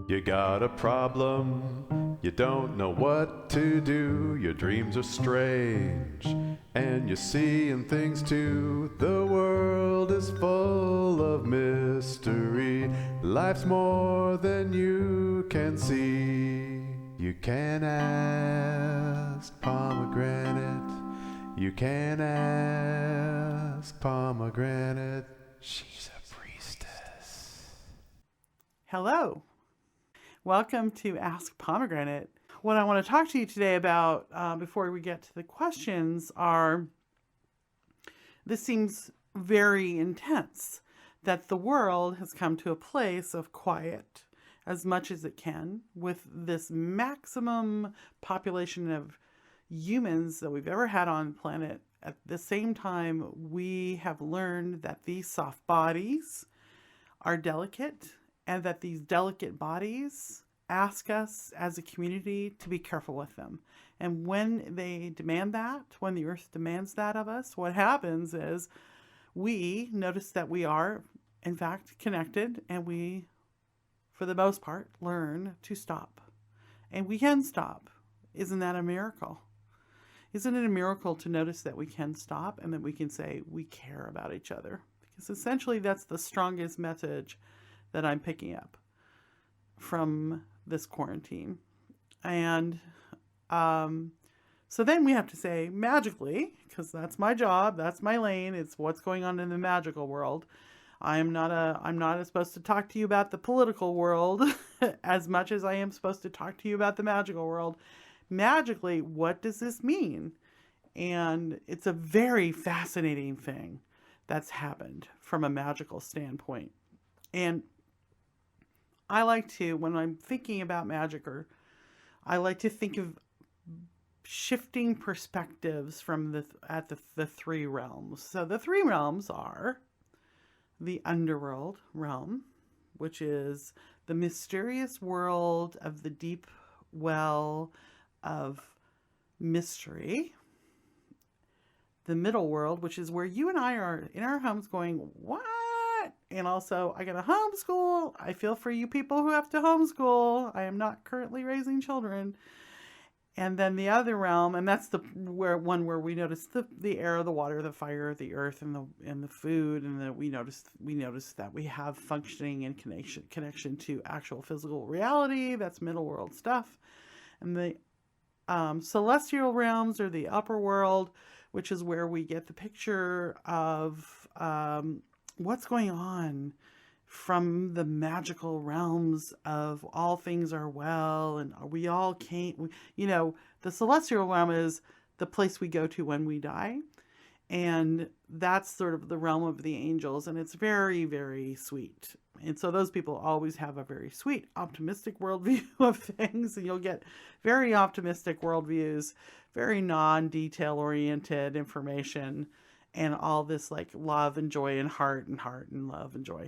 You got a problem, you don't know what to do, your dreams are strange, and you're seeing things too. The world is full of mystery, life's more than you can see. You can ask Pomegranate, you can ask Pomegranate, she's a priestess. Hello. Welcome to Ask Pomegranate. What I want to talk to you today about before we get to the questions are, this seems very intense, that the world has come to a place of quiet as much as it can with this maximum population of humans that we've ever had on the planet. At the same time, we have learned that these soft bodies are delicate, and that these delicate bodies ask us as a community to be careful with them. And when they demand that, when the earth demands that of us, what happens is we notice that we are, in fact, connected, and we, for the most part, learn to stop. And we can stop. Isn't that a miracle? Isn't it a miracle to notice that we can stop and that we can say we care about each other? Because essentially that's the strongest message that I'm picking up from this quarantine. And so then we have to say magically, because that's my job, that's my lane, it's what's going on in the magical world. I'm not supposed to talk to you about the political world as much as I am supposed to talk to you about the magical world. Magically, what does this mean? And it's a very fascinating thing that's happened from a magical standpoint. And I like to, when I'm thinking about magic, I like to think of shifting perspectives from the three realms. So the three realms are the underworld realm, which is the mysterious world of the deep well of mystery. The middle world, which is where you and I are in our homes going, what? And also, I got to homeschool. I feel for you people who have to homeschool. I am not currently raising children. And then the other realm, and that's the one where we notice the air, the water, the fire, the earth, and the food, and we notice that we have functioning and connection to actual physical reality. That's middle world stuff. And the celestial realms are the upper world, which is where we get the picture of what's going on from the magical realms of all things are well, and we all came, the celestial realm is the place we go to when we die. And that's sort of the realm of the angels, and it's very, very sweet. And so those people always have a very sweet, optimistic worldview of things, and you'll get very optimistic worldviews, very non-detail oriented information, and all this like love and joy and heart and love and joy.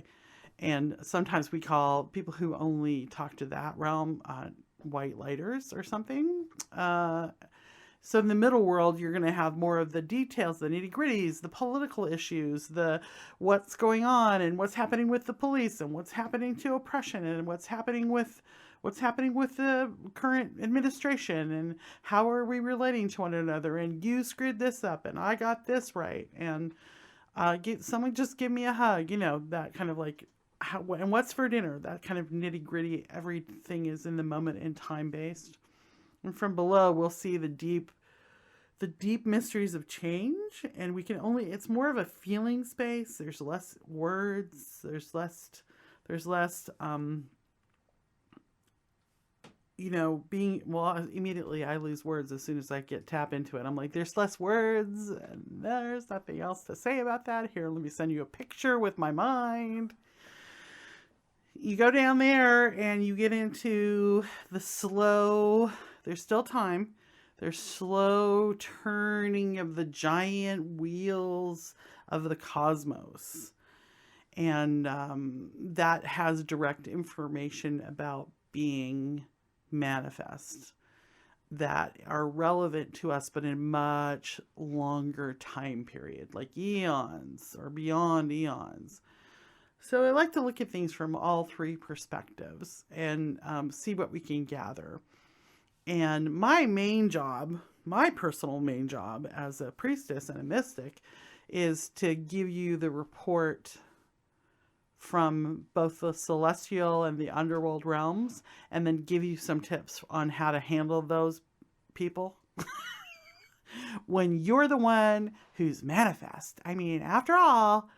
And sometimes we call people who only talk to that realm white lighters or something. So in the middle world, you're going to have more of the details, the nitty-gritties, the political issues, the what's going on and what's happening with the police and what's happening to oppression and what's happening with the current administration and how are we relating to one another, and you screwed this up and I got this right, and someone just give me a hug, that kind of like and what's for dinner, that kind of nitty-gritty. Everything is in the moment and time based. And from below, we'll see the deep mysteries of change, and it's more of a feeling space. There's less words. There's less, immediately I lose words as soon as I tap into it. I'm like, there's less words, and there's nothing else to say about that. Here, let me send you a picture with my mind. You go down there and you get into the slow, there's still time, there's slow turning of the giant wheels of the cosmos. And that has direct information about being manifest that are relevant to us, but in a much longer time period, like eons or beyond eons. So I like to look at things from all three perspectives and see what we can gather. And my main job, my personal main job as a priestess and a mystic, is to give you the report from both the celestial and the underworld realms, and then give you some tips on how to handle those people when you're the one who's manifest. I mean, after all,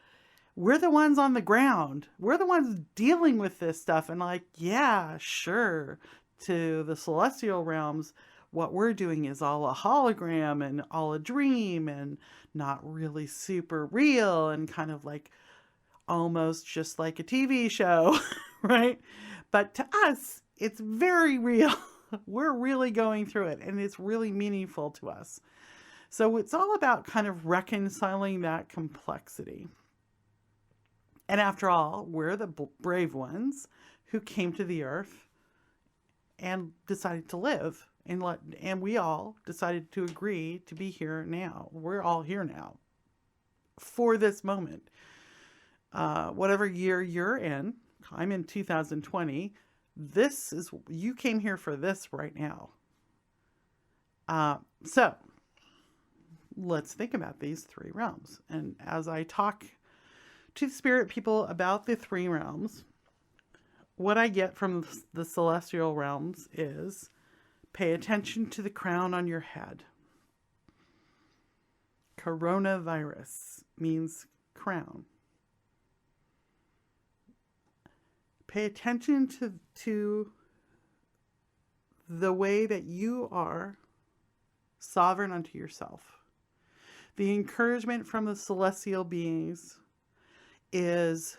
we're the ones on the ground. We're the ones dealing with this stuff. And like, yeah, sure. To the celestial realms, what we're doing is all a hologram and all a dream and not really super real and kind of like almost just like a TV show, right? But to us, it's very real. We're really going through it and it's really meaningful to us. So it's all about kind of reconciling that complexity. And after all, we're the brave ones who came to the earth and decided to live. And we all decided to agree to be here now. We're all here now for this moment. Whatever year you're in, I'm in 2020. You came here for this right now. So let's think about these three realms. And as I talk to the spirit people about the three realms, what I get from the celestial realms is pay attention to the crown on your head. Coronavirus means crown. Pay attention to the way that you are sovereign unto yourself. The encouragement from the celestial beings is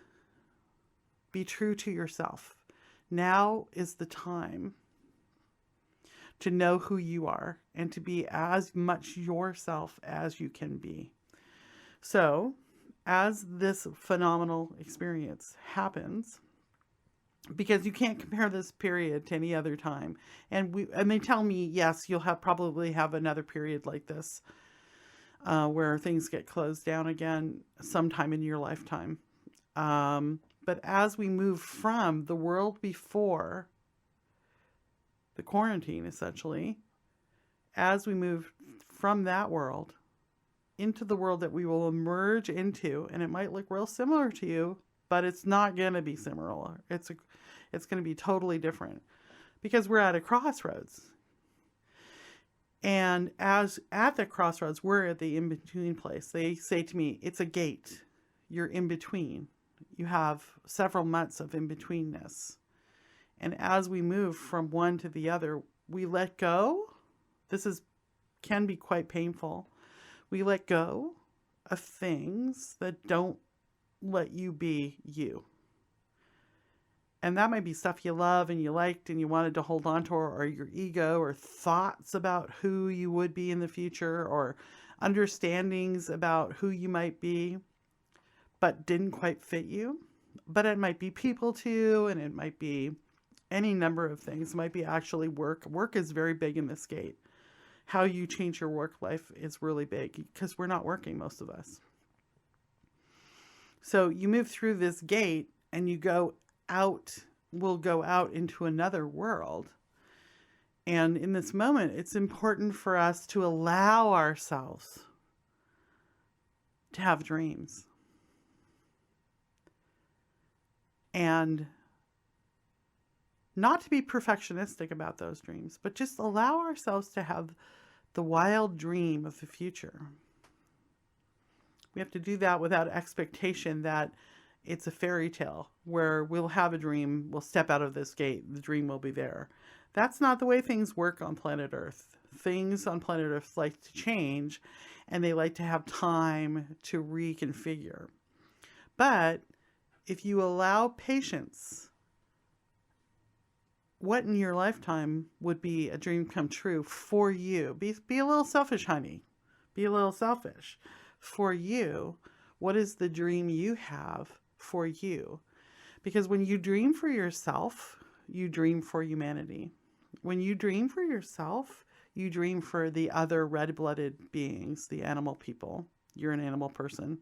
be true to yourself. Now is the time to know who you are and to be as much yourself as you can be. So, as this phenomenal experience happens, because you can't compare this period to any other time, and they tell me, yes, you'll probably have another period like this, where things get closed down again sometime in your lifetime. But as we move from the world before the quarantine, essentially, as we move from that world into the world that we will emerge into, and it might look real similar to you, but it's not going to be similar. It's going to be totally different because we're at a crossroads. And as at the crossroads, we're at the in-between place. They say to me, it's a gate. You're in between. You have several months of in-betweenness. And as we move from one to the other, we let go. Can be quite painful. We let go of things that don't let you be you. And that might be stuff you love and you liked and you wanted to hold on to, or your ego, or thoughts about who you would be in the future, or understandings about who you might be, but didn't quite fit you. But it might be people too, and it might be any number of things. It might be actually work. Work is very big in this gate. How you change your work life is really big because we're not working, most of us. So you move through this gate and you go out, we'll go out into another world. And in this moment, it's important for us to allow ourselves to have dreams. And not to be perfectionistic about those dreams, but just allow ourselves to have the wild dream of the future. We have to do that without expectation that it's a fairy tale where we'll have a dream, we'll step out of this gate, the dream will be there. That's not the way things work on planet Earth. Things on planet Earth like to change, and they like to have time to reconfigure. But if you allow patience, what in your lifetime would be a dream come true for you? Be a little selfish, honey. Be a little selfish. For you, what is the dream you have for you? Because when you dream for yourself, you dream for humanity. When you dream for yourself, you dream for the other red-blooded beings, the animal people. You're an animal person.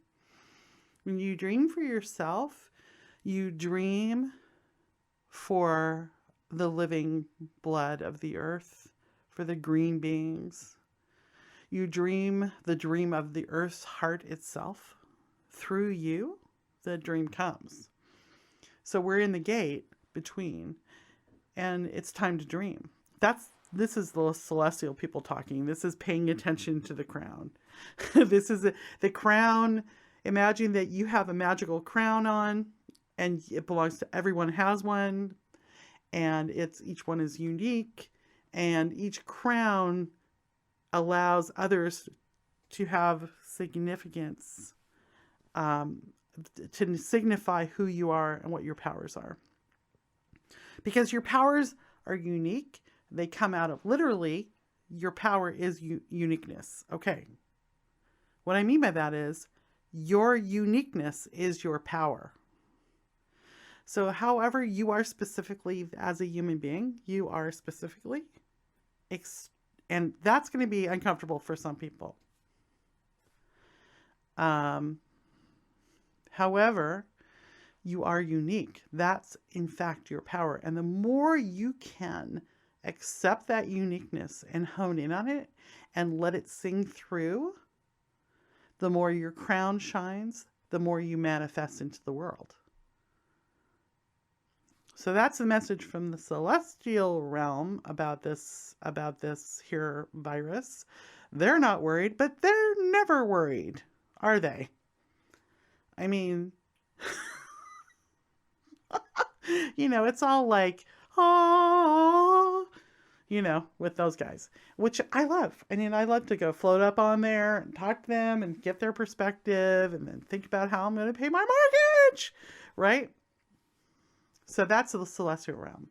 When you dream for yourself, You dream for the living blood of the earth, for the green beings. You dream the dream of the earth's heart itself. Through you, the dream comes. So we're in the gate between, and it's time to dream. This is the celestial people talking. This is paying attention to the crown. This is the crown. Imagine that you have a magical crown on, and it belongs to everyone has one, and each one is unique, and each crown allows others to have significance, to signify who you are and what your powers are. Because your powers are unique. They come out of, literally, your power is uniqueness. Okay. What I mean by that is your uniqueness is your power. So however you are specifically as a human being, you are specifically, and that's going to be uncomfortable for some people. However, you are unique. That's in fact your power. And the more you can accept that uniqueness and hone in on it and let it sing through, the more your crown shines, the more you manifest into the world. So that's the message from the celestial realm about this here virus. They're not worried, but they're never worried, are they? I mean, it's all like, oh, with those guys, which I love. I mean, I love to go float up on there and talk to them and get their perspective and then think about how I'm going to pay my mortgage, right? So that's the celestial realm.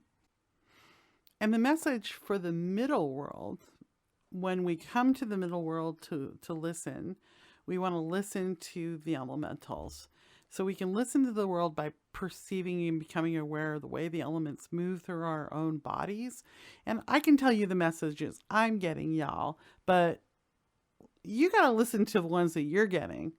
And the message for the middle world, when we come to the middle world to listen, we want to listen to the elementals. So we can listen to the world by perceiving and becoming aware of the way the elements move through our own bodies. And I can tell you the messages I'm getting, y'all, but you got to listen to the ones that you're getting,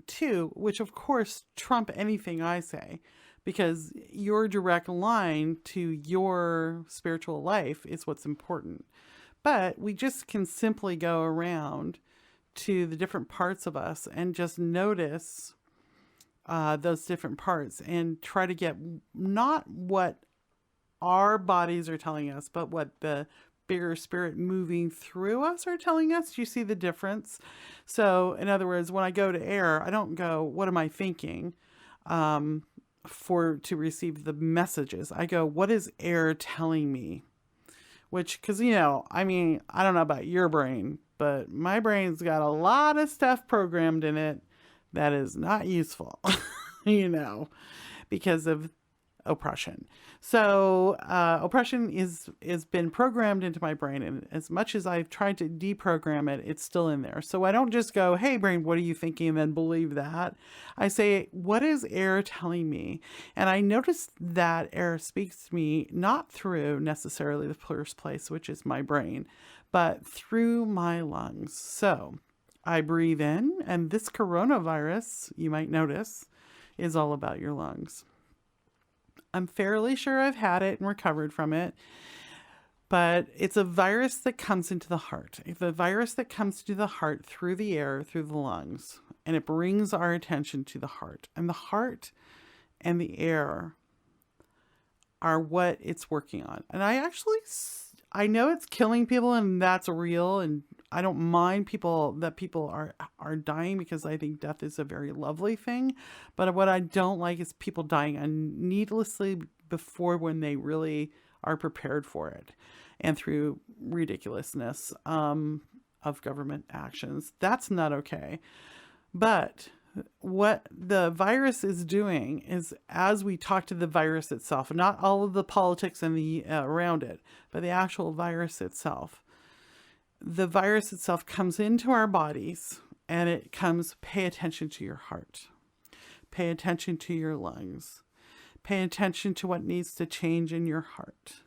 too, which of course trump anything I say, because your direct line to your spiritual life is what's important. But we just can simply go around to the different parts of us and just notice those different parts and try to get not what our bodies are telling us, but what the bigger spirit moving through us are telling us. Do you see the difference? So in other words, when I go to air, I don't go, what am I thinking? To receive the messages. I go, what is air telling me? Which, because, I mean, I don't know about your brain, but my brain's got a lot of stuff programmed in it that is not useful, because of oppression. So oppression is been programmed into my brain, and as much as I've tried to deprogram it, it's still in there. So I don't just go, hey brain, what are you thinking, and then believe that. I say, what is air telling me? And I notice that air speaks to me not through necessarily the first place, which is my brain, but through my lungs. So I breathe in, and this coronavirus, you might notice, is all about your lungs. I'm fairly sure I've had it and recovered from it, but it's a virus that comes into the heart. It's a virus that comes to the heart through the air, through the lungs, and it brings our attention to the heart. And the heart and the air are what it's working on. And I know it's killing people, and that's real, and I don't mind people are dying, because I think death is a very lovely thing. But what I don't like is people dying needlessly before when they really are prepared for it, and through ridiculousness of government actions. That's not okay. But what the virus is doing is, as we talk to the virus itself, not all of the politics and the around it, but the actual virus itself. The virus itself comes into our bodies, and it comes, pay attention to your heart. Pay attention to your lungs. Pay attention to what needs to change in your heart.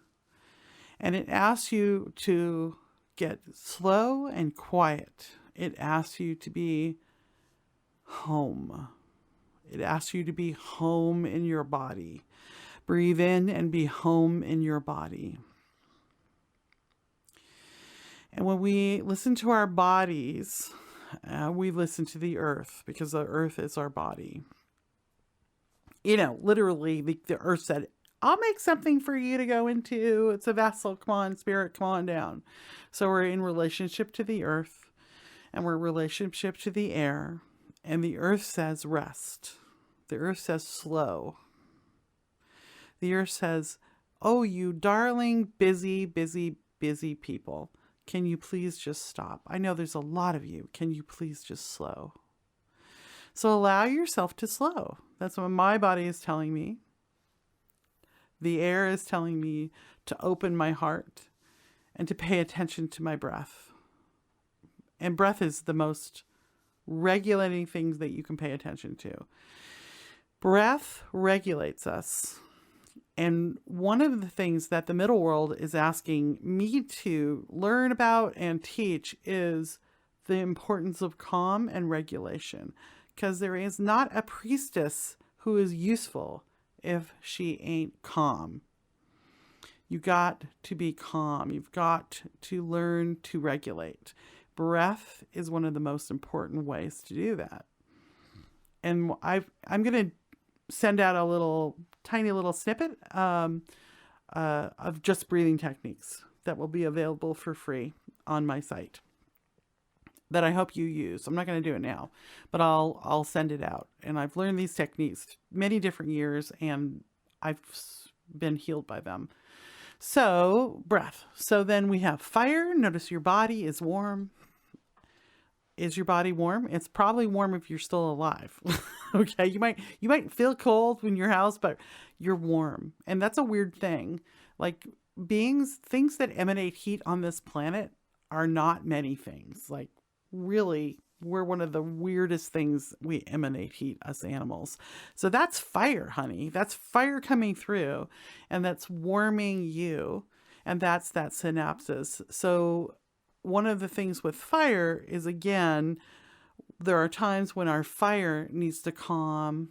And it asks you to get slow and quiet. It asks you to be home. It asks you to be home in your body. Breathe in and be home in your body. And when we listen to our bodies, we listen to the earth, because the earth is our body. You know, literally, the earth said, I'll make something for you to go into. It's a vessel. Come on, spirit, come on down. So we're in relationship to the earth, and we're in relationship to the air. And the earth says rest. The earth says slow. The earth says, oh, you darling, busy, busy, busy people. Can you please just stop? I know there's a lot of you. Can you please just slow? So allow yourself to slow. That's what my body is telling me. The air is telling me to open my heart and to pay attention to my breath. And breath is the most regulating things that you can pay attention to. Breath regulates us. And one of the things that the middle world is asking me to learn about and teach is the importance of calm and regulation. Because there is not a priestess who is useful if she ain't calm. You got to be calm. You've got to learn to regulate. Breath is one of the most important ways to do that. And I'm going to send out a tiny little snippet of just breathing techniques that will be available for free on my site that I hope you use. I'm not going to do it now, but I'll send it out. And I've learned these techniques many different years, and I've been healed by them. So breath. So then we have fire. Notice your body is warm. Is your body warm? It's probably warm if you're still alive. Okay, you might feel cold in your house, but you're warm. And that's a weird thing. Like things that emanate heat on this planet are not many things. Like really, we're one of the weirdest things. We emanate heat, us animals. So that's fire, honey. That's fire coming through, and that's warming you. And that's that synapses. So one of the things with fire is, again, there are times when our fire needs to calm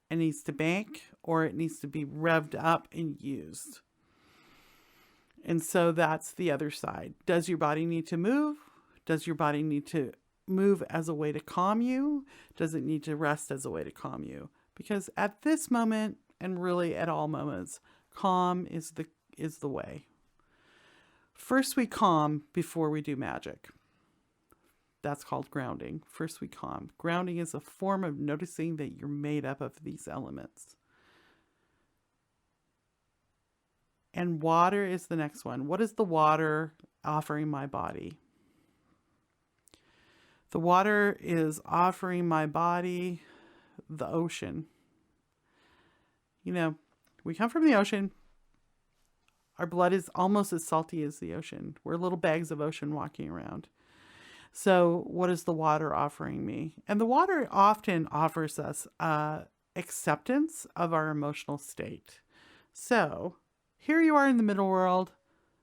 and needs to bank, or it needs to be revved up and used. And so that's the other side. Does your body need to move? Does your body need to move as a way to calm you? Does it need to rest as a way to calm you? Because at this moment, and really at all moments, calm is the way. First we calm before we do magic. That's called grounding. First we calm. Grounding is a form of noticing that you're made up of these elements. And water is the next one. What is the water offering my body? The water is offering my body the ocean. You know, we come from the ocean. Our blood is almost as salty as the ocean. We're little bags of ocean walking around. So what is the water offering me? And the water often offers us acceptance of our emotional state. So here you are in the middle world,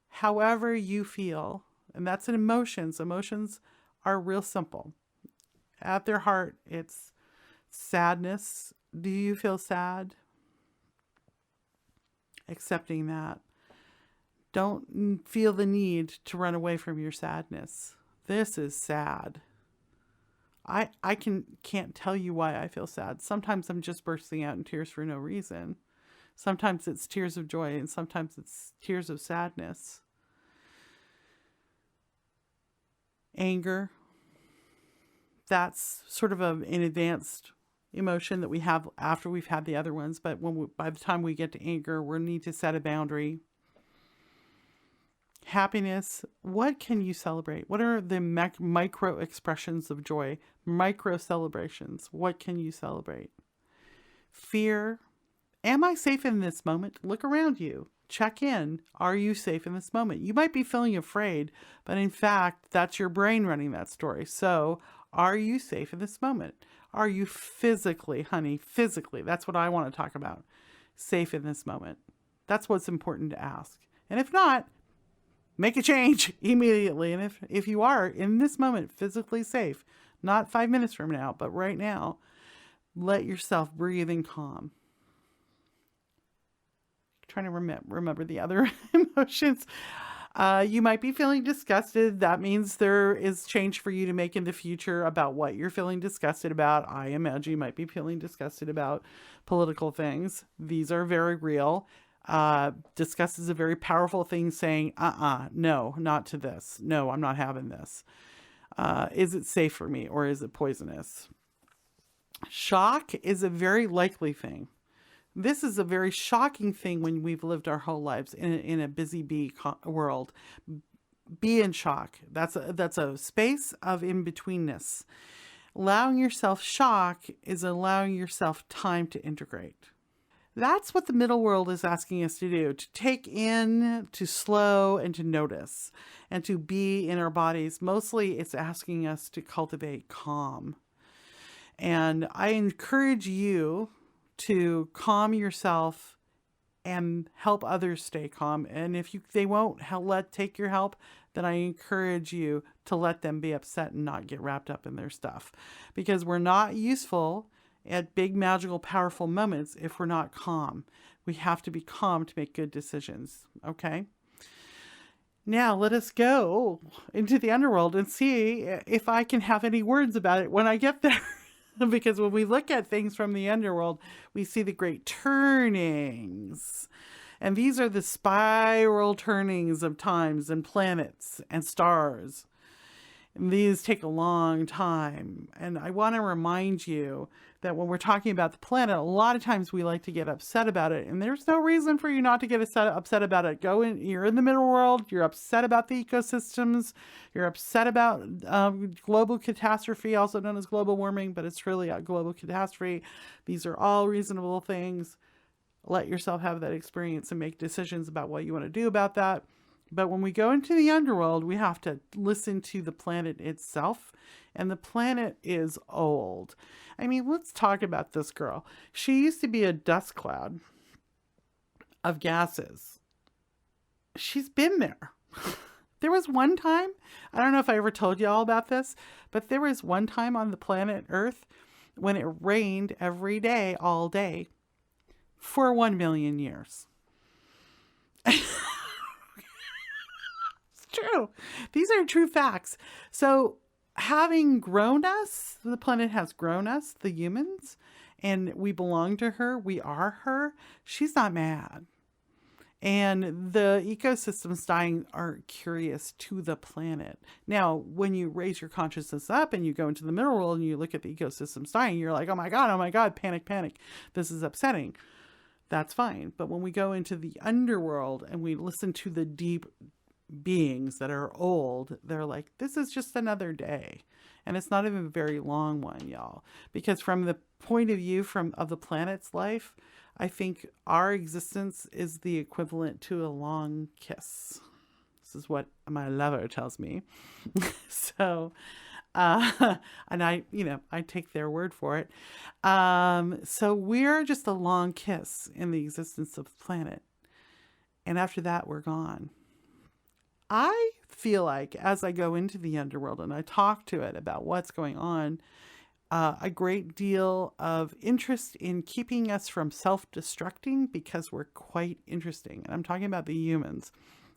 however you feel. And that's an emotions. Emotions are real simple. At their heart, it's sadness. Do you feel sad? Accepting that. Don't feel the need to run away from your sadness. This is sad. I can't tell you why I feel sad. Sometimes I'm just bursting out in tears for no reason. Sometimes it's tears of joy, and sometimes it's tears of sadness. Anger. That's sort of an advanced emotion that we have after we've had the other ones. But by the time we get to anger, we need to set a boundary. Happiness. What can you celebrate? What are the micro expressions of joy? Micro celebrations. What can you celebrate? Fear. Am I safe in this moment? Look around you. Check in. Are you safe in this moment? You might be feeling afraid, but in fact, that's your brain running that story. So, are you safe in this moment? Are you physically, honey, physically, that's what I want to talk about, safe in this moment? That's what's important to ask. And if not, make a change immediately. And if you are in this moment physically safe, not 5 minutes from now, but right now, Let yourself breathe and calm. Trying to remember the other emotions. You might be feeling disgusted. That means there is change for you to make in the future about what you're feeling disgusted about. I imagine you might be feeling disgusted about political things. These are very real. Disgust is a very powerful thing, saying, no, not to this. No, I'm not having this. Is it safe for me, or is it poisonous? Shock is a very likely thing. This is a very shocking thing when we've lived our whole lives in a busy bee world. Be in shock. That's a space of in-betweenness. Allowing yourself shock is allowing yourself time to integrate. That's what the middle world is asking us to do, to take in, to slow, and to notice, and to be in our bodies. Mostly it's asking us to cultivate calm. And I encourage you to calm yourself and help others stay calm. And if they won't take your help, then I encourage you to let them be upset and not get wrapped up in their stuff. Because we're not useful at big, magical, powerful moments if we're not calm. We have to be calm to make good decisions. Okay? Now let us go into the underworld and see if I can have any words about it when I get there. Because when we look at things from the underworld, we see the great turnings. And these are the spiral turnings of times and planets and stars. And these take a long time. And I want to remind you that when we're talking about the planet, a lot of times we like to get upset about it. And there's no reason for you not to get upset about it. You're in the middle world. You're upset about the ecosystems. You're upset about global catastrophe, also known as global warming, but it's really a global catastrophe. These are all reasonable things. Let yourself have that experience and make decisions about what you want to do about that. But when we go into the underworld, we have to listen to the planet itself. And the planet is old. I mean, let's talk about this girl. She used to be a dust cloud of gases. She's been there. There was one time, I don't know if I ever told you all about this, but there was one time on the planet Earth when it rained every day, all day, for 1 million years. True. These are true facts. So having grown us, the planet has grown us, the humans, and we belong to her. We are her. She's not mad. And the ecosystems dying are curious to the planet. Now, when you raise your consciousness up and you go into the middle world and you look at the ecosystems dying, you're like, oh my God, panic, panic. This is upsetting. That's fine. But when we go into the underworld and we listen to the deep beings that are old, they're like, this is just another day. And it's not even a very long one, y'all. Because from the point of view of the planet's life, I think our existence is the equivalent to a long kiss. This is what my lover tells me. So, and I take their word for it. So we're just a long kiss in the existence of the planet. And after that, we're gone. I feel like as I go into the underworld and I talk to it about what's going on, a great deal of interest in keeping us from self-destructing, because we're quite interesting. And I'm talking about the humans.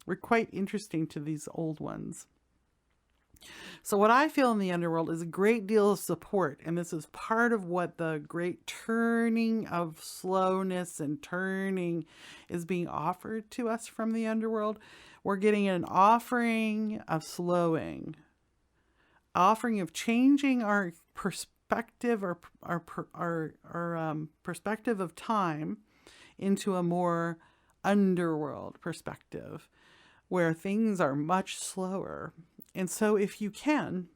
We're quite interesting to these old ones. So what I feel in the underworld is a great deal of support. And this is part of what the great turning of slowness and turning is being offered to us from the underworld. We're getting an offering of slowing, offering of changing our perspective, or our perspective of time into a more underworld perspective where things are much slower. And so if you can,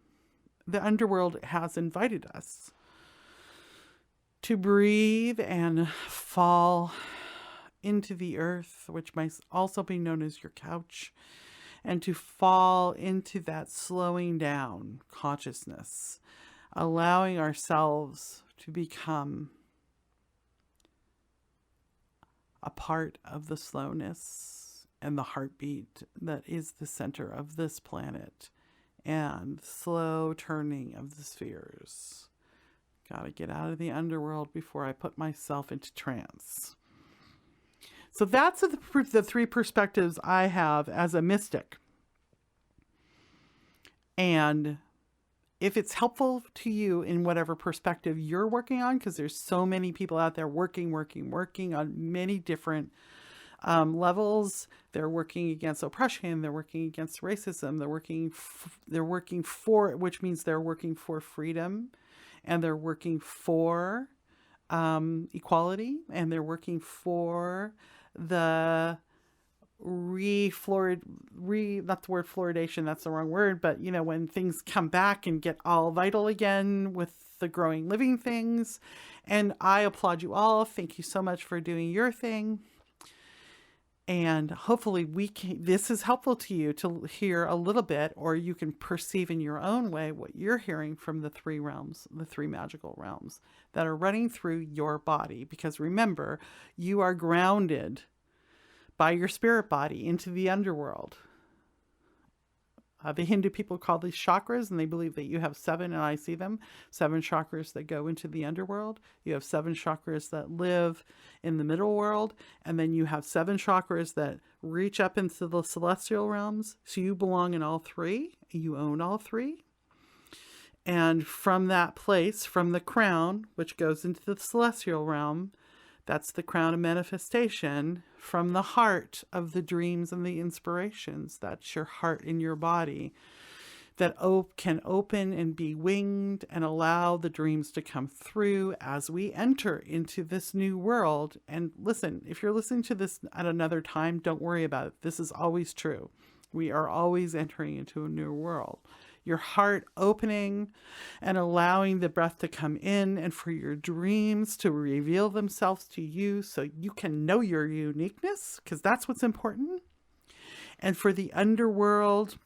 the underworld has invited us to breathe and fall into the earth, which might also be known as your couch, and to fall into that slowing down consciousness, allowing ourselves to become a part of the slowness and the heartbeat that is the center of this planet and slow turning of the spheres. Gotta get out of the underworld before I put myself into trance. So that's the three perspectives I have as a mystic. And if it's helpful to you in whatever perspective you're working on, because there's so many people out there working on many different levels. They're working against oppression. They're working against racism. They're working for, which means they're working for freedom, and they're working for equality, and they're working for the not the word fluoridation, that's the wrong word, but you know, when things come back and get all vital again with the growing living things. And I applaud you all. Thank you so much for doing your thing. And hopefully this is helpful to you to hear a little bit, or you can perceive in your own way what you're hearing from the three realms, the three magical realms that are running through your body. Because remember, you are grounded by your spirit body into the underworld. The Hindu people call these chakras, and they believe that you have 7, and I see them, 7 chakras that go into the underworld. You have 7 chakras that live in the middle world, and then you have 7 chakras that reach up into the celestial realms. So you belong in all 3. You own all 3. And from that place, from the crown, which goes into the celestial realm, that's the crown of manifestation, from the heart of the dreams and the inspirations. That's your heart in your body that can open and be winged and allow the dreams to come through as we enter into this new world. And listen, if you're listening to this at another time, don't worry about it. This is always true. We are always entering into a new world. Your heart opening and allowing the breath to come in, and for your dreams to reveal themselves to you so you can know your uniqueness, because that's what's important. And for the underworld,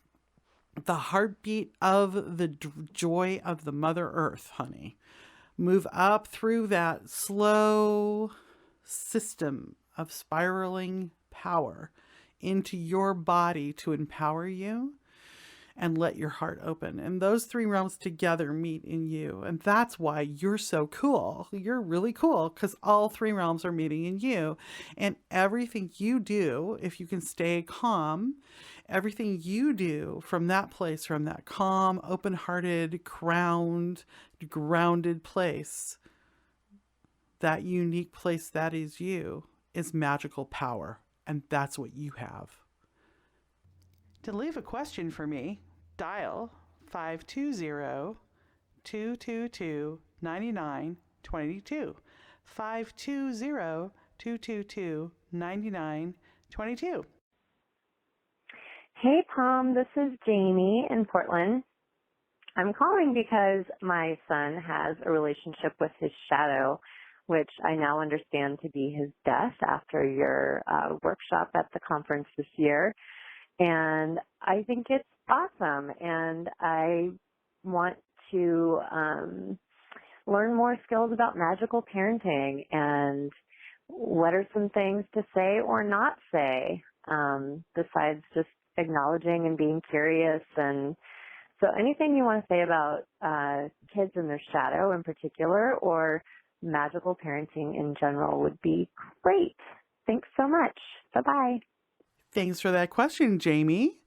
the heartbeat of the joy of the Mother Earth, honey. Move up through that slow system of spiraling power into your body to empower you. And let your heart open. And those 3 realms together meet in you. And that's why you're so cool. You're really cool because all 3 realms are meeting in you. And everything you do, if you can stay calm, everything you do from that place, from that calm, open-hearted, grounded place, that unique place that is you, is magical power. And that's what you have. To leave a question for me, dial 520-222-9922. 520-222-9922. Hey, Pom, this is Janie in Portland. I'm calling because my son has a relationship with his shadow, which I now understand to be his death after your workshop at the conference this year. And I think it's awesome, and I want to learn more skills about magical parenting and what are some things to say or not say, besides just acknowledging and being curious. And so anything you want to say about kids and their shadow in particular, or magical parenting in general, would be great. Thanks so much. Bye-bye. Thanks for that question, Jamie.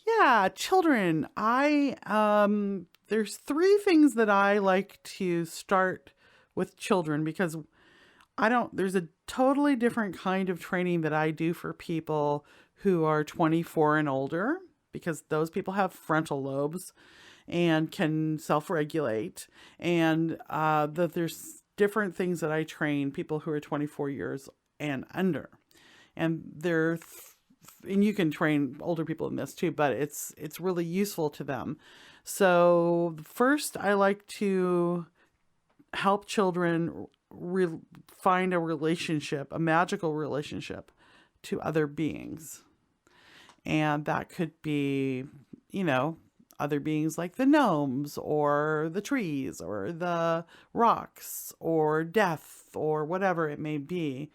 Yeah, children. There's 3 things that I like to start with children, because there's a totally different kind of training that I do for people who are 24 and older, because those people have frontal lobes and can self-regulate. And there's different things that I train people who are 24 years and under. And and you can train older people in this too, but it's really useful to them. So first, I like to help children find a relationship, a magical relationship to other beings. And that could be, other beings like the gnomes or the trees or the rocks or death or whatever it may be,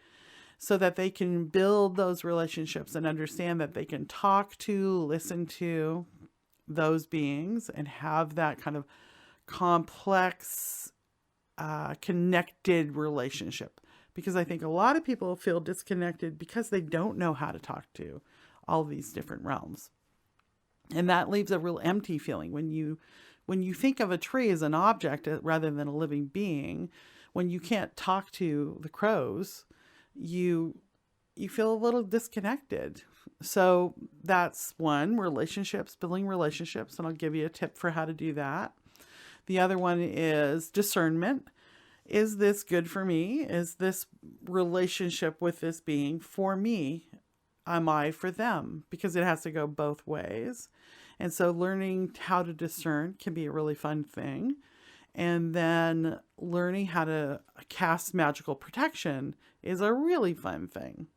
so that they can build those relationships and understand that they can talk to, listen to those beings and have that kind of complex connected relationship, because I think a lot of people feel disconnected because they don't know how to talk to all these different realms. And that leaves a real empty feeling when you think of a tree as an object rather than a living being. When you can't talk to the crows, you feel a little disconnected. So that's one, relationships, building relationships. And I'll give you a tip for how to do that. The other one is discernment. Is this good for me? Is this relationship with this being for me? Am I for them? Because it has to go both ways. And so learning how to discern can be a really fun thing. And then learning how to cast magical protection is a really fun thing.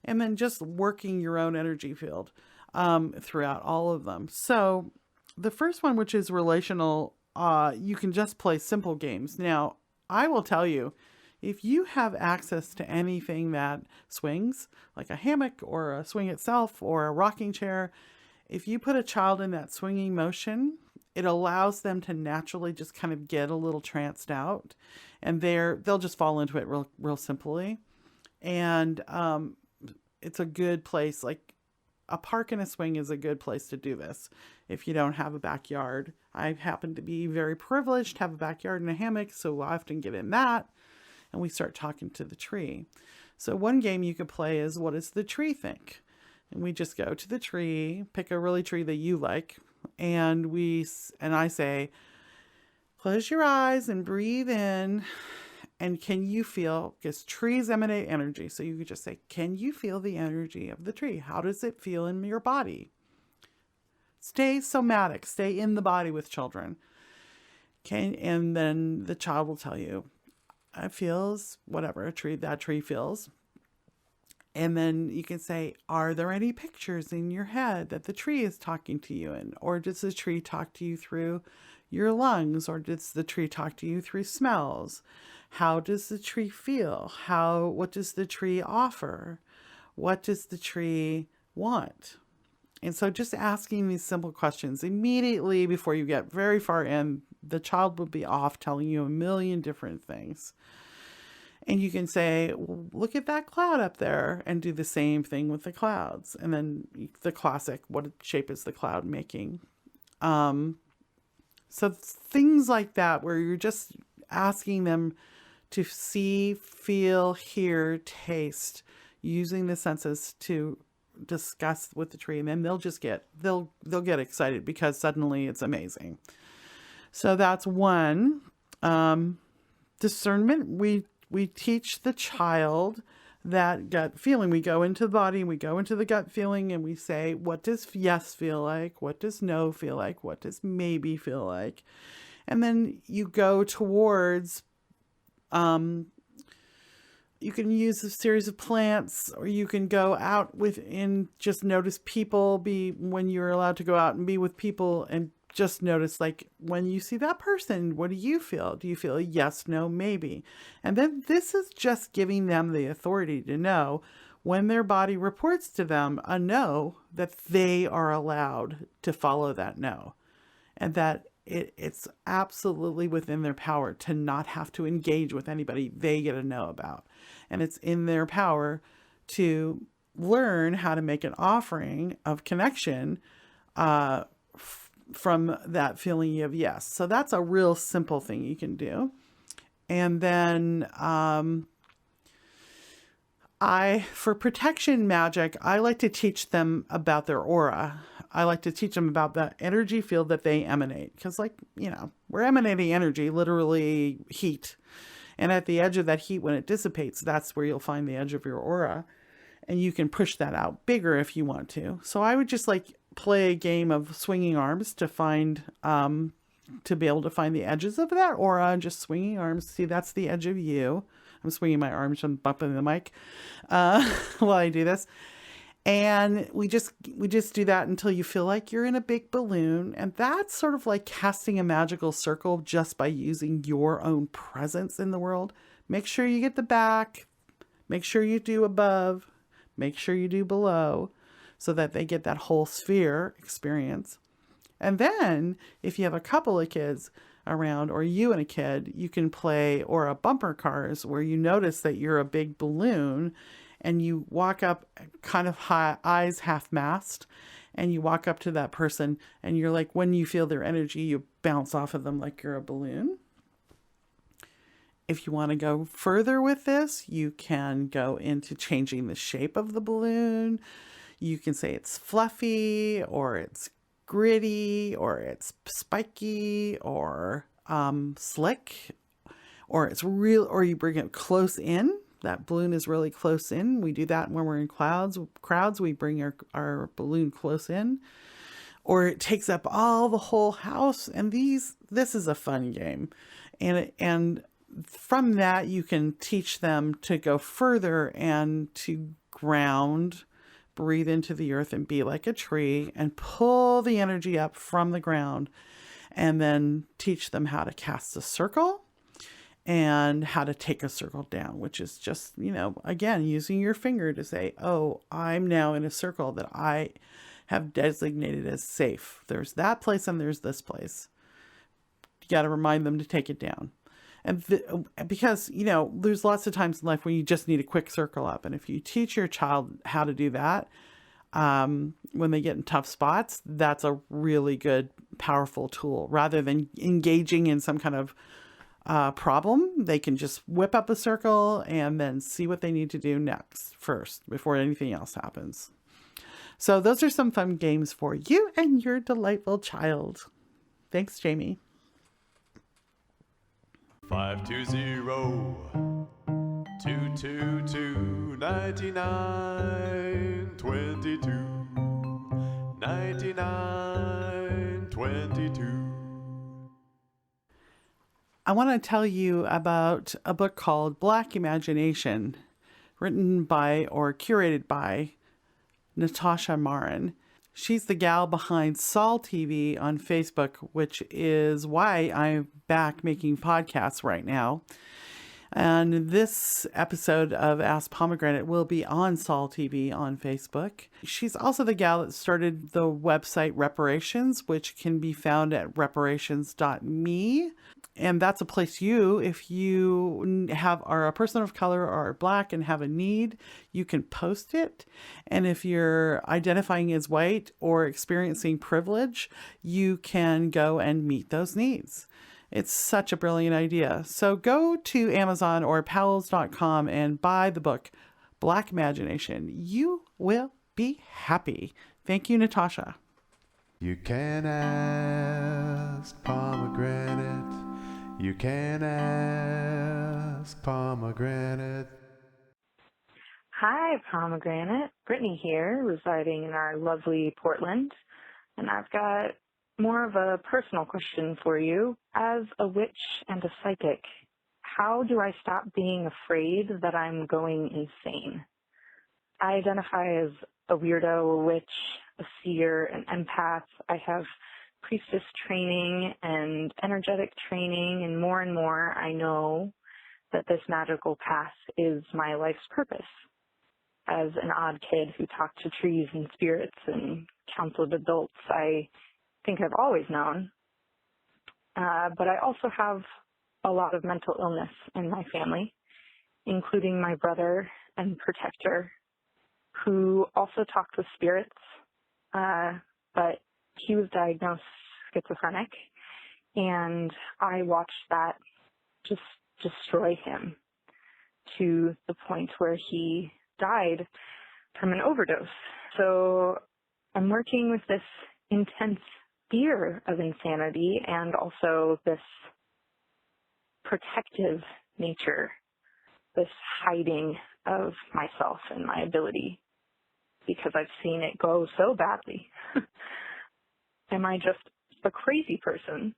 And then just working your own energy field throughout all of them. So the first one, which is relational, you can just play simple games. Now, I will tell you, if you have access to anything that swings, like a hammock or a swing itself or a rocking chair, if you put a child in that swinging motion, it allows them to naturally just kind of get a little tranced out, and they'll just fall into it real simply. And it's a good place, like a park and a swing is a good place to do this if you don't have a backyard. I happen to be very privileged to have a backyard and a hammock, so I often get in that, and we start talking to the tree. So one game you could play is, what does the tree think? And we just go to the tree, pick a really tree that you like, and I say, close your eyes and breathe in. And can you feel, because trees emanate energy, so you could just say, can you feel the energy of the tree? How does it feel in your body? Stay somatic, stay in the body with children. And then the child will tell you, it feels whatever that tree feels. And then you can say, are there any pictures in your head that the tree is talking to you in? Or does the tree talk to you through your lungs? Or does the tree talk to you through smells? How does the tree feel? What does the tree offer? What does the tree want? And so just asking these simple questions immediately before you get very far in, the child will be off telling you a million different things. And you can say, look at that cloud up there, and do the same thing with the clouds. And then the classic, what shape is the cloud making? So things like that, where you're just asking them to see, feel, hear, taste, using the senses to discuss with the tree. And then they'll get excited because suddenly it's amazing. So that's one. Discernment, we teach the child that gut feeling. We go into the body, we go into the gut feeling, and we say, what does yes feel like? What does no feel like? What does maybe feel like? And then you go towards, you can use a series of plants, or you can go out within, just notice people, when you're allowed to go out and be with people, and just notice, like, when you see that person, what do you feel? Do you feel a yes, no, maybe? And then this is just giving them the authority to know, when their body reports to them a no, that they are allowed to follow that no. And that it's absolutely within their power to not have to engage with anybody they get a no about. And it's in their power to learn how to make an offering of connection from that feeling of yes. So that's a real simple thing you can do. And then for protection magic, I like to teach them about their aura. I like to teach them about the energy field that they emanate. Because, we're emanating energy, literally heat. And at the edge of that heat, when it dissipates, that's where you'll find the edge of your aura. And you can push that out bigger if you want to. So I would just play a game of swinging arms to find, to be able to find the edges of that aura, and just swinging arms. See, that's the edge of you. I'm swinging my arms and bumping the mic while I do this. And we just do that until you feel like you're in a big balloon. And that's sort of like casting a magical circle just by using your own presence in the world. Make sure you get the back. Make sure you do above. Make sure you do below, so that they get that whole sphere experience. And then if you have a couple of kids, around, or you and a kid, you can play, or a bumper cars where you notice that you're a big balloon and you walk up kind of high, eyes half mast, and you walk up to that person and you're like, when you feel their energy, you bounce off of them like you're a balloon. If you want to go further with this, you can go into changing the shape of the balloon. You can say it's fluffy, or it's gritty, or it's spiky, or slick, or it's real, or you bring it close in. That balloon is really close in. We do that when we're in crowds. We bring our balloon close in, or it takes up all the whole house. And this is a fun game, and from that you can teach them to go further and to ground, breathe into the earth and be like a tree, and pull the energy up from the ground, and then teach them how to cast a circle and how to take a circle down, which is just, again, using your finger to say, oh, I'm now in a circle that I have designated as safe. There's that place and there's this place. You got to remind them to take it down. And because, there's lots of times in life when you just need a quick circle up. And if you teach your child how to do that, when they get in tough spots, that's a really good, powerful tool. Rather than engaging in some kind of problem, they can just whip up a circle and then see what they need to do next first before anything else happens. So those are some fun games for you and your delightful child. Thanks, Jamie. 520-222-9922. I want to tell you about a book called Black Imagination, written by or curated by Natasha Marin. She's the gal behind Sol TV on Facebook, which is why I'm back making podcasts right now. And this episode of Ask Pomegranate will be on Sol TV on Facebook. She's also the gal that started the website Reparations, which can be found at reparations.me. And that's a place if you are a person of color or are Black and have a need, you can post it. And if you're identifying as white or experiencing privilege, you can go and meet those needs. It's such a brilliant idea. So go to Amazon or Powell's.com and buy the book, Black Imagination. You will be happy. Thank you, Natasha. You can ask Pomegranate. You can ask Pomegranate. Hi, Pomegranate. Brittany here, residing in our lovely Portland. And I've got more of a personal question for you. As a witch and a psychic, how do I stop being afraid that I'm going insane? I identify as a weirdo, a witch, a seer, an empath. I have priestess training and energetic training, and more I know that this magical path is my life's purpose. As an odd kid who talked to trees and spirits and counseled adults, I think I've always known. But I also have a lot of mental illness in my family, including my brother and protector, who also talked with spirits, but he was diagnosed schizophrenic, and I watched that just destroy him to the point where he died from an overdose. So I'm working with this intense fear of insanity and also this protective nature, this hiding of myself and my ability, because I've seen it go so badly. Am I just a crazy person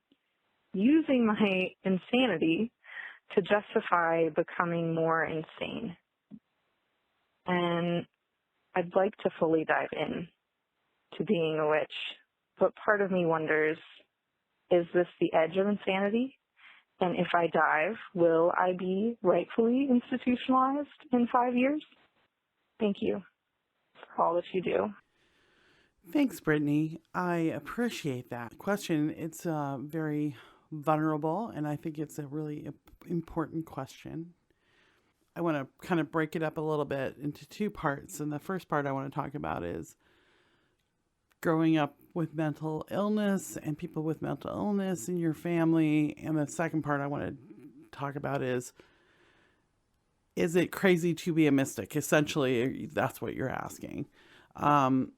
using my insanity to justify becoming more insane? And I'd like to fully dive in to being a witch, but part of me wonders, is this the edge of insanity? And if I dive, will I be rightfully institutionalized in 5 years? Thank you for all that you do. Thanks, Brittany. I appreciate that question. It's a very vulnerable, and I think it's a really important question. I want to kind of break it up a little bit into two parts. And the first part I want to talk about is growing up with mental illness and people with mental illness in your family. And the second part I want to talk about is it crazy to be a mystic? Essentially, that's what you're asking. And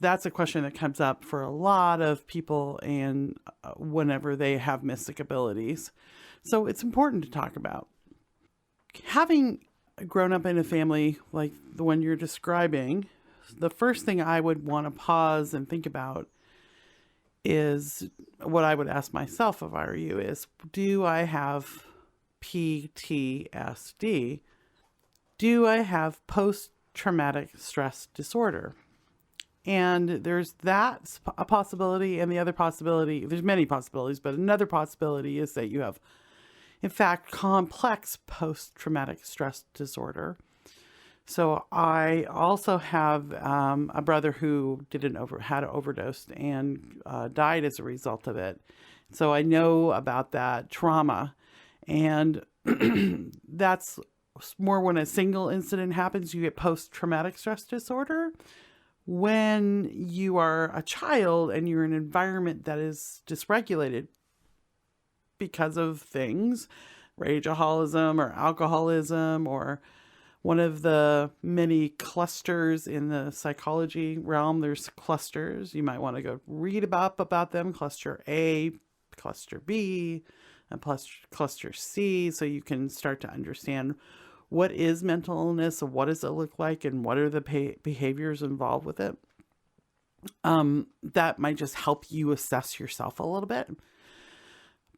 that's a question that comes up for a lot of people and whenever they have mystic abilities. So it's important to talk about. Having grown up in a family like the one you're describing, the first thing I would want to pause and think about is what I would ask myself if I were you is, do I have PTSD? Do I have post-traumatic stress disorder? And there's that a possibility, and the other possibility, there's many possibilities, but another possibility is that you have, in fact, complex post-traumatic stress disorder. So I also have a brother who had overdosed and died as a result of it. So I know about that trauma, and that's more when a single incident happens, you get post-traumatic stress disorder. When you are a child and you're in an environment that is dysregulated because of things, rageaholicism or alcoholism, or one of the many clusters in the psychology realm, there's clusters. You might want to go read about them. Cluster A, cluster B, and cluster C, so you can start to understand what is mental illness, and what does it look like, and what are the behaviors involved with it. That might just help you assess yourself a little bit.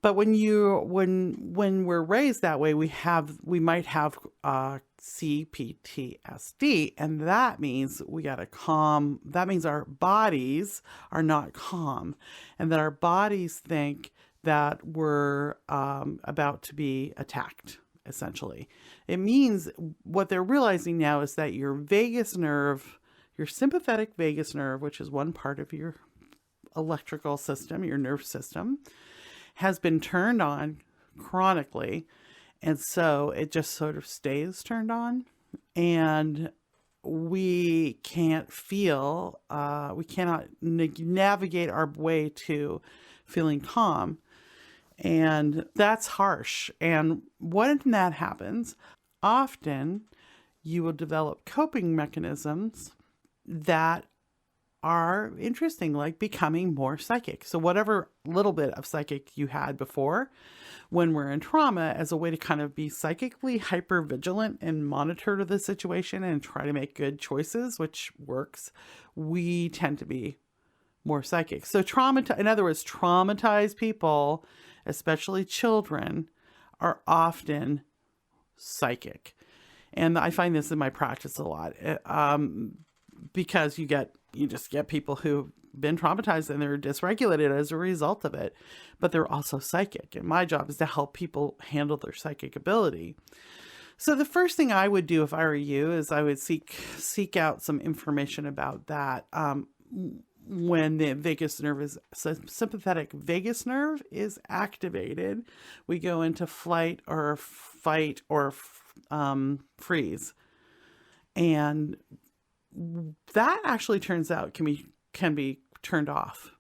But when we're raised that way, we might have CPTSD, and that means we got to calm. That means our bodies are not calm, and that our bodies think that we're about to be attacked. Essentially, it means what they're realizing now is that your vagus nerve, your sympathetic vagus nerve, which is one part of your electrical system, your nerve system, has been turned on chronically. And so it just sort of stays turned on, and we can't feel, we cannot navigate our way to feeling calm. And that's harsh. And when that happens, often you will develop coping mechanisms that are interesting, like becoming more psychic. So whatever little bit of psychic you had before, when we're in trauma, as a way to kind of be psychically hyper vigilant and monitor the situation and try to make good choices, which works, we tend to be more psychic. So in other words, traumatized people, especially children, are often psychic. And I find this in my practice a lot, because you just get people who've been traumatized and they're dysregulated as a result of it, but they're also psychic. And my job is to help people handle their psychic ability. So the first thing I would do if I were you is I would seek out some information about that. When the sympathetic vagus nerve is activated, we go into flight or fight or freeze. And that actually turns out can be turned off.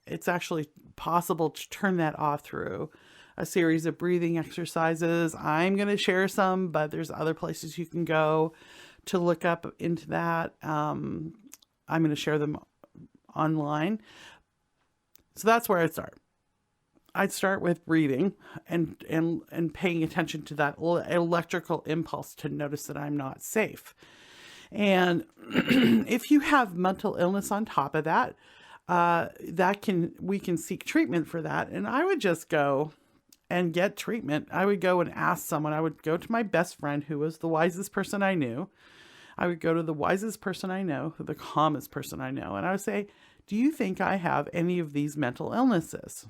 It's actually possible to turn that off through a series of breathing exercises. I'm going to share some, but there's other places you can go to look up into that. I'm going to share them online. So that's where I'd start. I'd start with breathing and paying attention to that electrical impulse to notice that I'm not safe. And if you have mental illness on top of that, we can seek treatment for that. And I would just go and get treatment. I would go and ask someone. I would go to my best friend, who was the wisest person I knew. I would go to the wisest person I know, the calmest person I know. And I would say, do you think I have any of these mental illnesses?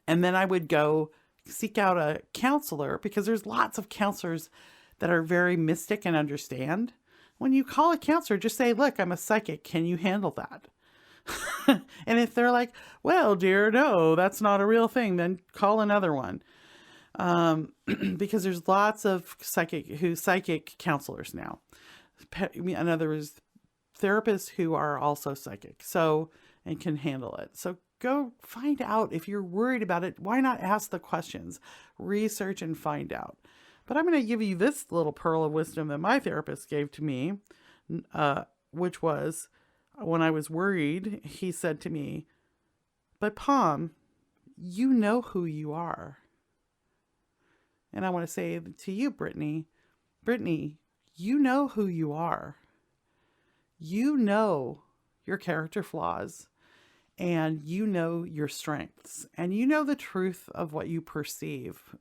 And then I would go seek out a counselor, because there's lots of counselors that are very mystic and understand. When you call a counselor, just say, look, I'm a psychic. Can you handle that? And if they're like, well, dear, no, that's not a real thing, then call another one. Because there's lots of psychic counselors now. In other words, therapists who are also psychic, and can handle it. So go find out. If you're worried about it, why not ask the questions, research and find out. But I'm going to give you this little pearl of wisdom that my therapist gave to me, which was when I was worried, he said to me, but Pom, you know who you are. And I want to say to you, Brittany, you know who you are. You know your character flaws, and you know your strengths, and you know the truth of what you perceive.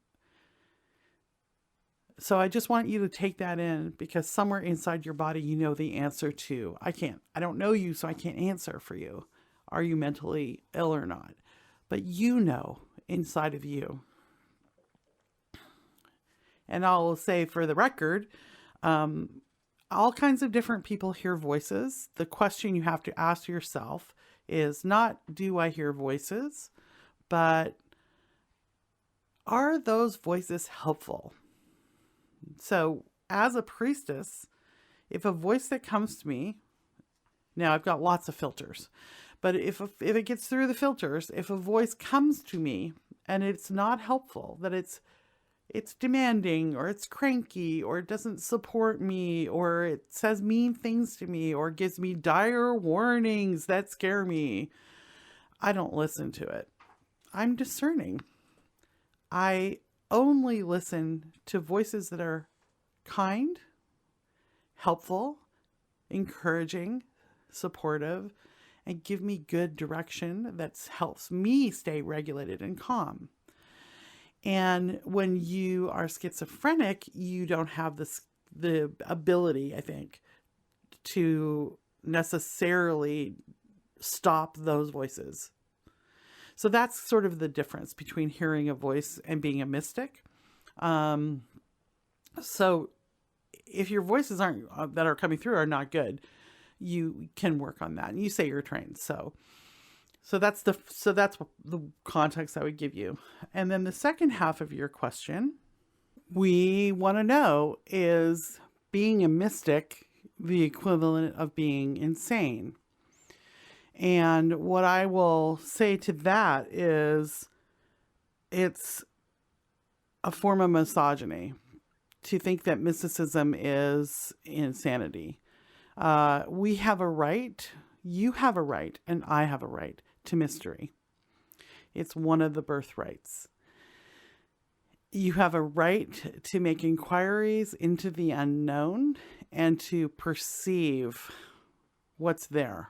So I just want you to take that in, because somewhere inside your body, you know the answer to, I don't know you, so I can't answer for you. Are you mentally ill or not? But you know inside of you. And I'll say for the record, all kinds of different people hear voices. The question you have to ask yourself is not, do I hear voices? But are those voices helpful? So as a priestess, if a voice that comes to me, now I've got lots of filters, but if it gets through the filters, if a voice comes to me and it's not helpful, that it's demanding, or it's cranky, or it doesn't support me, or it says mean things to me, or gives me dire warnings that scare me, I don't listen to it. I'm discerning. I only listen to voices that are kind, helpful, encouraging, supportive, and give me good direction that helps me stay regulated and calm. And when you are schizophrenic, you don't have the ability, I think, to necessarily stop those voices. So that's sort of the difference between hearing a voice and being a mystic. So if your voices that are coming through are not good, you can work on that. And you say you're trained, so that's the context I would give you. And then the second half of your question, we want to know, is being a mystic the equivalent of being insane? And what I will say to that is, it's a form of misogyny to think that mysticism is insanity. We have a right, you have a right, and I have a right to mystery. It's one of the birthrights. You have a right to make inquiries into the unknown and to perceive what's there.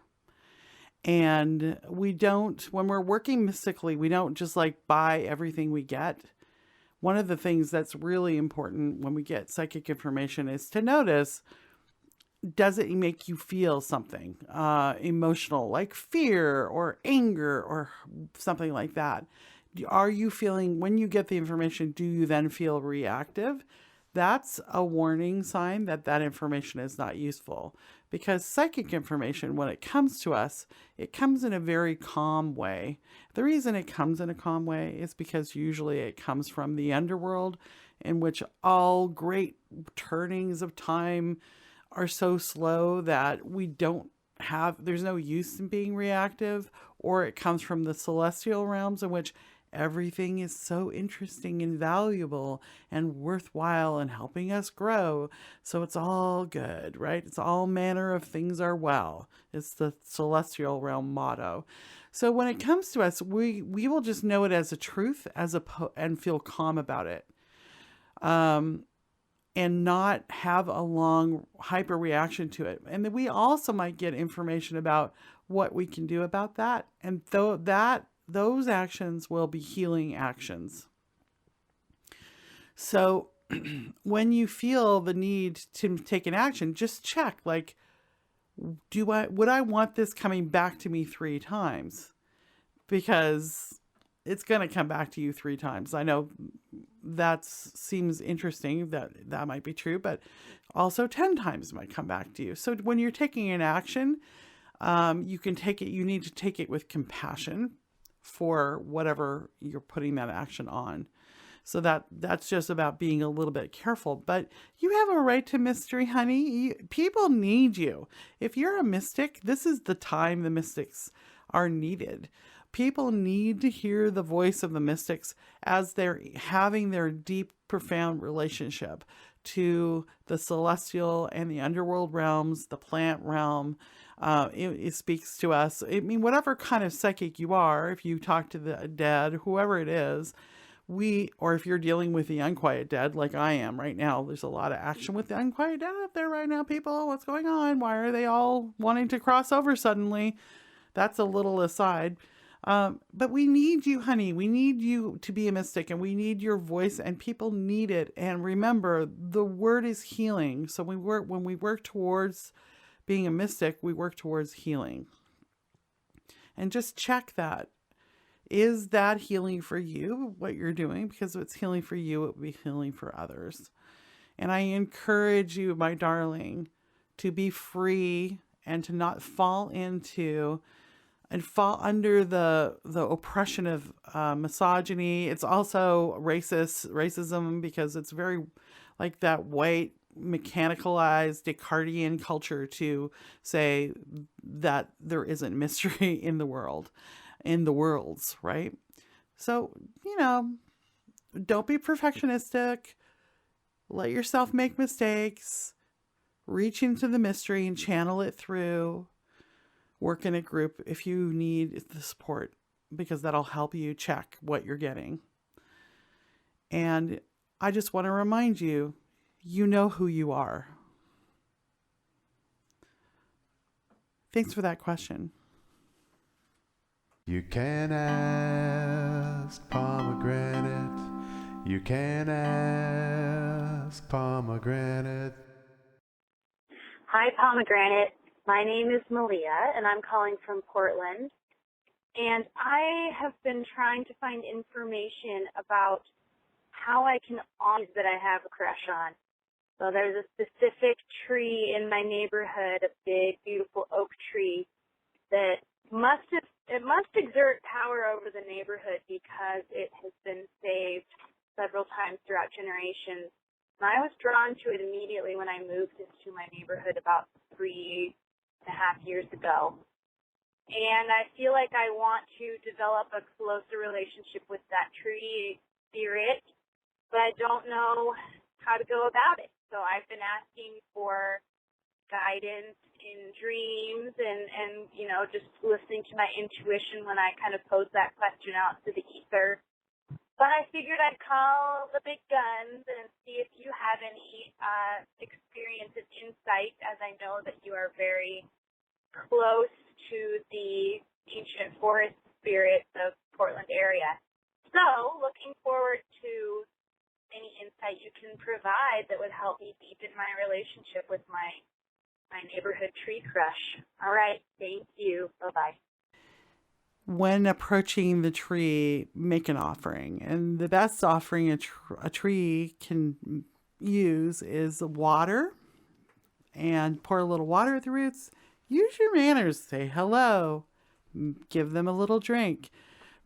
And when we're working mystically, we don't just buy everything we get. One of the things that's really important when we get psychic information is to notice, does it make you feel something emotional, like fear or anger or something like that? Are you feeling, when you get the information, do you then feel reactive? That's a warning sign that information is not useful, because psychic information, when it comes to us, it comes in a very calm way. The reason it comes in a calm way is because usually it comes from the underworld, in which all great turnings of time are so slow that there's no use in being reactive, or it comes from the celestial realms, in which everything is so interesting and valuable and worthwhile and helping us grow. So it's all good, right? It's all manner of things are well. It's the celestial realm motto. So when it comes to us, we will just know it as a truth, and feel calm about it. And not have a long hyper reaction to it. And then we also might get information about what we can do about that. And those actions will be healing actions. So when you feel the need to take an action, just check, would I want this coming back to me 3 times? Because it's going to come back to you 3 times. I know that seems interesting, that might be true, but also 10 times might come back to you. So when you're taking an action, You can take it, you need to take it with compassion for whatever you're putting that action on. So that's just about being a little bit careful. But you have a right to mystery, honey. People need you. If you're a mystic, this is the time the mystics are needed. People need to hear the voice of the mystics as they're having their deep, profound relationship to the celestial and the underworld realms, the plant realm. It speaks to us. I mean, whatever kind of psychic you are, if you talk to the dead, whoever it is, or if you're dealing with the unquiet dead, like I am right now, there's a lot of action with the unquiet dead out there right now, people. What's going on? Why are they all wanting to cross over suddenly? That's a little aside. But we need you, honey. We need you to be a mystic, and we need your voice, and people need it. And remember, the word is healing. So when we work towards being a mystic, we work towards healing. And just check that. Is that healing for you, what you're doing? Because if it's healing for you, it will be healing for others. And I encourage you, my darling, to be free and to not fall into and fall under the oppression of misogyny. It's also racism, because it's very like that white, mechanicalized Descartesian culture to say that there isn't mystery in the world. In the worlds, right? So, don't be perfectionistic. Let yourself make mistakes. Reach into the mystery and channel it through. Work in a group if you need the support, because that'll help you check what you're getting. And I just want to remind you, you know who you are. Thanks for that question. You can ask Pomegranate. You can ask Pomegranate. Hi, Pomegranate. My name is Malia, and I'm calling from Portland. And I have been trying to find information about how I can honor that I have a crush on. So there's a specific tree in my neighborhood, a big, beautiful oak tree that must exert power over the neighborhood because it has been saved several times throughout generations. And I was drawn to it immediately when I moved into my neighborhood about 3.5 years ago. And I feel like I want to develop a closer relationship with that tree spirit, but I don't know how to go about it. So I've been asking for guidance in dreams and just listening to my intuition when I kind of pose that question out to the ether. But I figured I'd call the big guns and see if you have any experience and insight, as I know that you are very close to the ancient forest spirits of Portland area. So looking forward to any insight you can provide that would help me deepen my relationship with my neighborhood tree crush. All right. Thank you. Bye-bye. When approaching the tree, make an offering. And the best offering a tree can use is water. And pour a little water at the roots. Use your manners. Say hello. Give them a little drink.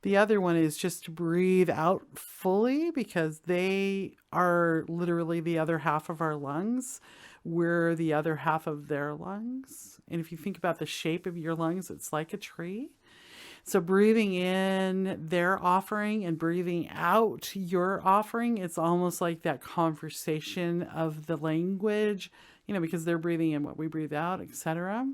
The other one is just to breathe out fully, because they are literally the other half of our lungs. We're the other half of their lungs. And if you think about the shape of your lungs, it's like a tree. So breathing in their offering and breathing out your offering, it's almost like that conversation of the language, because they're breathing in what we breathe out, etc.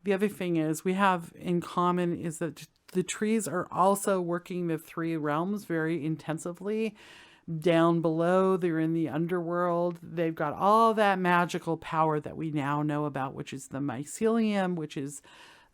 The other thing is we have in common is that the trees are also working the three realms very intensively. Down below, they're in the underworld. They've got all that magical power that we now know about, which is the mycelium, which is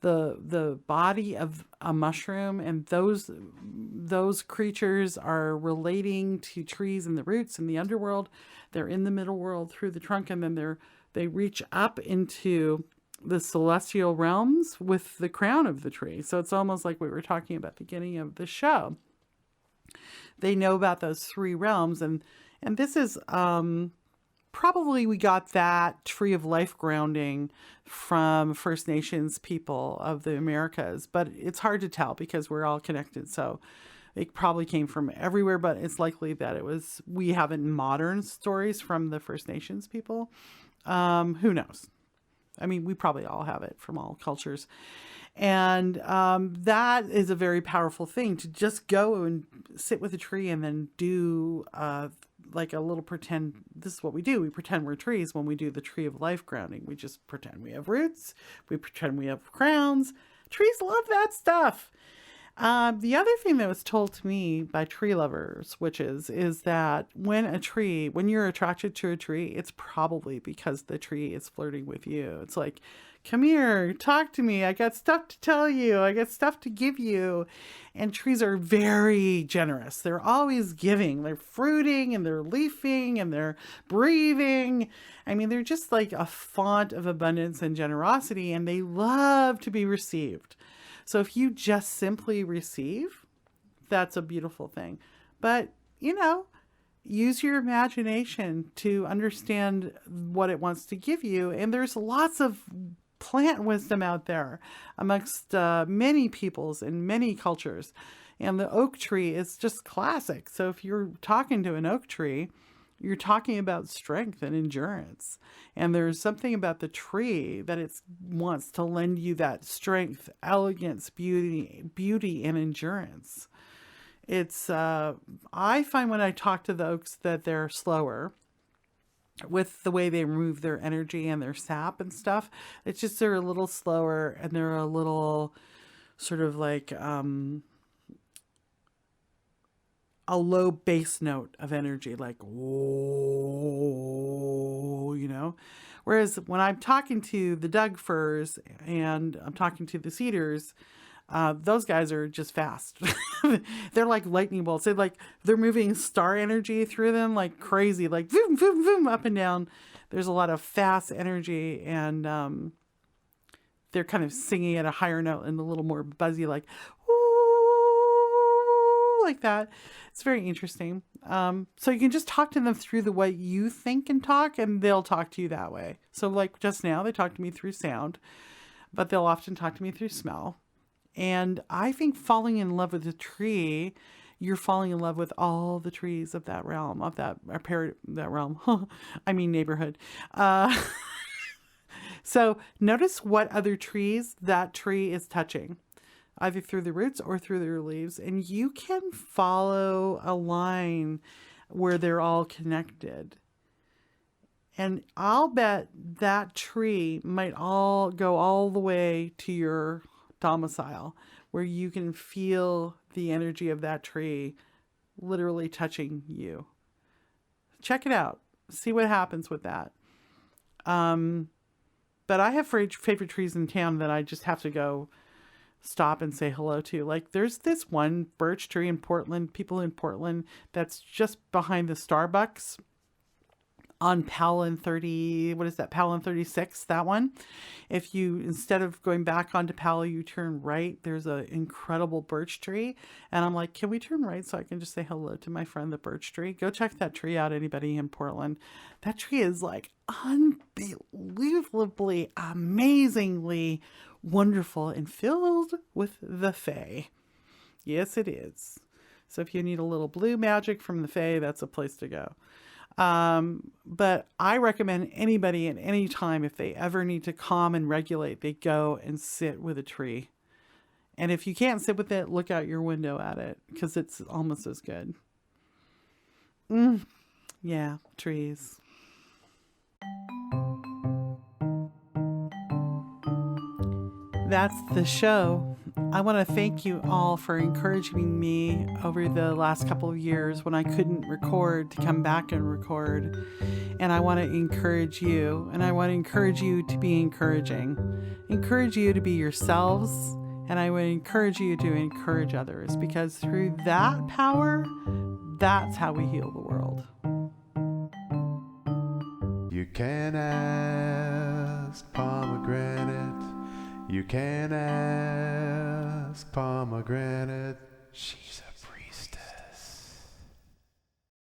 the body of a mushroom. And those creatures are relating to trees and the roots in the underworld. They're in the middle world through the trunk, and then they reach up into the celestial realms with the crown of the tree. So it's almost like we were talking about at the beginning of the show. They know about those three realms, and this is probably we got that tree of life grounding from First Nations people of the Americas, but it's hard to tell because we're all connected. So it probably came from everywhere, but it's likely that we have it in modern stories from the First Nations people. Who knows? I mean, we probably all have it from all cultures. And that is a very powerful thing, to just go and sit with a tree and then do like a little pretend. This is what we do. We pretend we're trees when we do the tree of life grounding. We just pretend we have roots. We pretend we have crowns. Trees love that stuff. The other thing that was told to me by tree lovers, witches, is that when you're attracted to a tree, it's probably because the tree is flirting with you. It's like, come here, talk to me. I got stuff to tell you. I got stuff to give you. And trees are very generous. They're always giving. They're fruiting and they're leafing and they're breathing. I mean, they're just like a font of abundance and generosity, and they love to be received. So if you just simply receive, that's a beautiful thing. But, use your imagination to understand what it wants to give you. And there's lots of plant wisdom out there amongst many peoples and many cultures. And the oak tree is just classic. So if you're talking to an oak tree, you're talking about strength and endurance. And there's something about the tree that it wants to lend you that strength, elegance, beauty and endurance. It's, I find when I talk to the oaks that they're slower with the way they remove their energy and their sap and stuff. It's just, they're a little slower and they're a little sort of like, a low bass note of energy, like, whoa, Whereas when I'm talking to the Doug firs and I'm talking to the cedars, those guys are just fast. They're like lightning bolts. They're moving star energy through them like crazy, like boom, boom, boom, up and down. There's a lot of fast energy, and they're kind of singing at a higher note and a little more buzzy, like, like that. It's very interesting. So you can just talk to them through the way you think and talk, and they'll talk to you that way. So like just now, they talked to me through sound, but they'll often talk to me through smell. And I think falling in love with a tree, you're falling in love with all the trees of that realm, of that realm. I mean neighborhood. So notice what other trees that tree is touching, either through the roots or through their leaves. And you can follow a line where they're all connected. And I'll bet that tree might all go all the way to your domicile, where you can feel the energy of that tree literally touching you. Check it out. See what happens with that. But I have favorite trees in town that I just have to go stop and say hello to. Like there's this one birch tree in Portland, people in Portland, that's just behind the Starbucks on Powell and 30, what is that, Powell and 36, that one. If you, instead of going back onto Powell, you turn right, there's an incredible birch tree. And I'm like, can we turn right so I can just say hello to my friend, the birch tree? Go check that tree out, anybody in Portland. That tree is like unbelievably, amazingly wonderful and filled with the Fae. Yes, it is. So if you need a little blue magic from the Fae, that's a place to go. But I recommend anybody at any time, if they ever need to calm and regulate, they go and sit with a tree. And if you can't sit with it, look out your window at it, because it's almost as good. Yeah, trees. That's the show. I want to thank you all for encouraging me over the last couple of years when I couldn't record, to come back and record. And I want to encourage you, and I want to encourage you to be encouraging. Encourage you to be yourselves, and I would encourage you to encourage others, because through that power, that's how we heal the world. You can ask Pomegranate. You can ask Pomegranate. She's